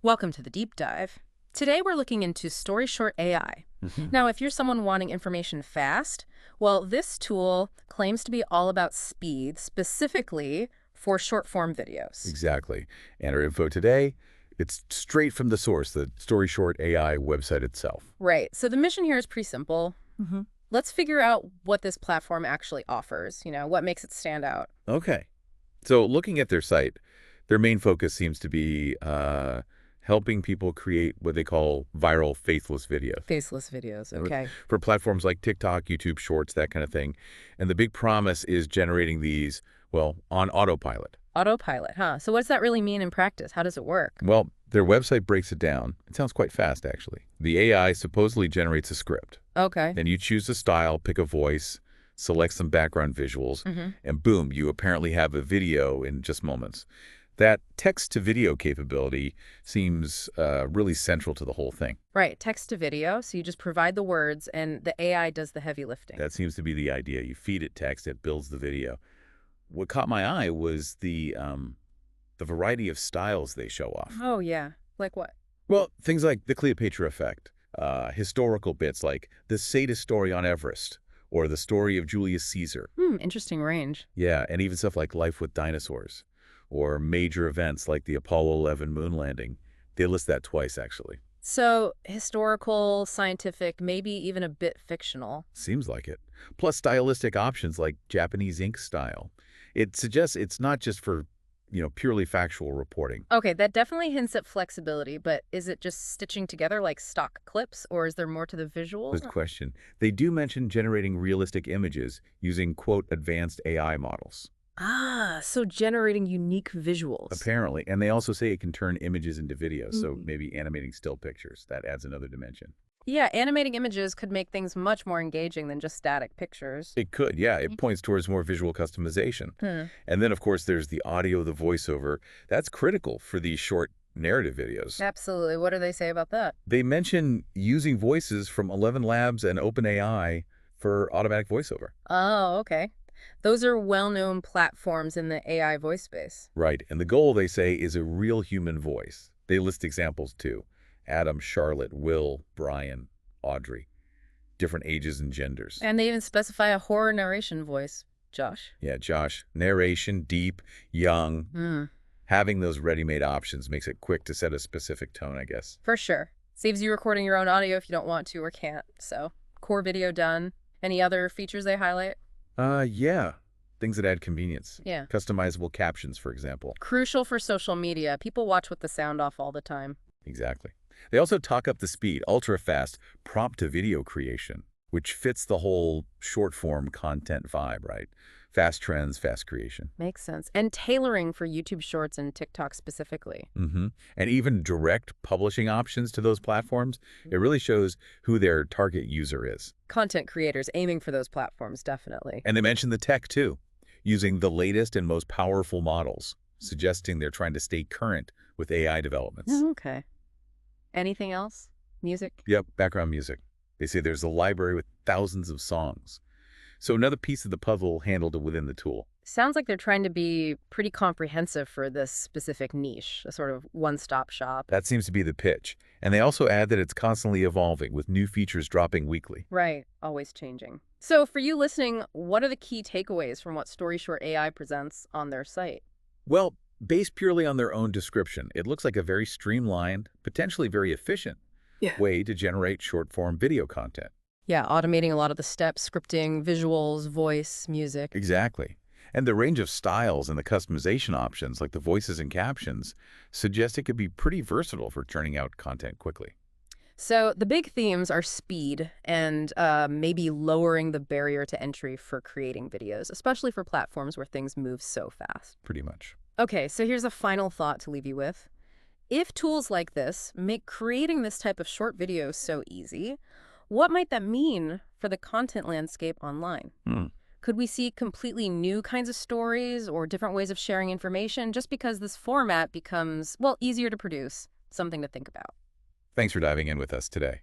Welcome to the deep dive. Today we're looking into StoryShort AI. Hmm. Now, if you're someone wanting information fast, well, this tool claims to be all about speed, specifically for short form videos. Exactly. And our info today, it's straight from the source, the StoryShort AI website itself. Right. So the mission here is pretty simple. Hmm. Let's figure out what this platform actually offers, what makes it stand out. Okay. So looking at their site, their main focus seems to be helping people create what they call viral faithless videos. Faceless videos, And with- okay. For platforms like TikTok, YouTube Shorts, that kind of thing. And the big promise is generating these, well, on autopilot. Autopilot, huh? So what does that really mean in practice? How does it work? Well, their website breaks it down. It sounds quite fast, actually. The AI supposedly generates a script. Okay. Then you choose a style, pick a voice, select some background visuals, Mm-hmm. and boom, you apparently have a video in just moments. That text-to-video capability seems really central to the whole thing. Right, text to video. So you just provide the words and the AI does the heavy lifting. That seems to be the idea. You feed it text, it builds the video. What caught my eye was the variety of styles they show off. Oh, yeah. Like what? Well, things like the Cleopatra effect, historical bits like the sadist story on Everest, or the story of Julius Caesar. Interesting range. Yeah, and even stuff like Life with Dinosaurs, or major events like the Apollo 11 moon landing. They list that twice, actually. So historical, scientific, maybe even a bit fictional. Seems like it. Plus stylistic options like Japanese ink style. It suggests it's not just for, purely factual reporting. Okay, that definitely hints at flexibility, but is it just stitching together like stock clips, or is there more to the visuals? Good question. They do mention generating realistic images using, quote, advanced AI models. Ah, so generating unique visuals. Apparently. And they also say it can turn images into videos, so Mm. maybe animating still pictures. That adds another dimension. Yeah, animating images could make things much more engaging than just static pictures. It could, yeah. It points towards more visual customization. Hmm. And then, of course, there's the audio, the voiceover. That's critical for these short narrative videos. Absolutely. What do they say about that? They mention using voices from 11 Labs and OpenAI for automatic voiceover. Oh, okay. Those are well-known platforms in the AI voice space. Right. And the goal, they say, is a real human voice. They list examples, too. Adam, Charlotte, Will, Brian, Audrey. Different ages and genders. And they even specify a horror narration voice. Josh? Yeah, Josh. Narration, deep, young. Hmm. Having those ready-made options makes it quick to set a specific tone, I guess. For sure. Saves you recording your own audio if you don't want to or can't. So, core video done. Any other features they highlight? Yeah. Things that add convenience. Yeah. Customizable captions, for example. Crucial for social media. People watch with the sound off all the time. Exactly. They also talk up the speed, ultra-fast prompt-to-video creation, which fits the whole short-form content vibe, right? Fast trends, fast creation. Makes sense. And tailoring for YouTube Shorts and TikTok specifically. And even direct publishing options to those platforms, it really shows who their target user is. Content creators aiming for those platforms, definitely. And they mention the tech, too, using the latest and most powerful models, suggesting they're trying to stay current with AI developments. Okay. Anything else? Music? Yep, background music. They say there's a library with thousands of songs. So another piece of the puzzle handled within the tool. Sounds like they're trying to be pretty comprehensive for this specific niche, a sort of one-stop shop. That seems to be the pitch. And they also add that it's constantly evolving, with new features dropping weekly. Right, always changing. So for you listening, what are the key takeaways from what StoryShort AI presents on their site? Well, based purely on their own description, it looks like a very streamlined, potentially very efficient way to generate short-form video content. Yeah, automating a lot of the steps, scripting, visuals, voice, music. Exactly. And the range of styles and the customization options, like the voices and captions, suggest it could be pretty versatile for churning out content quickly. So the big themes are speed and maybe lowering the barrier to entry for creating videos, especially for platforms where things move so fast. Pretty much. Okay, so here's a final thought to leave you with. If tools like this make creating this type of short video so easy, what might that mean for the content landscape online? Could we see completely new kinds of stories or different ways of sharing information just because this format becomes, well, easier to produce? Something to think about. Thanks for diving in with us today.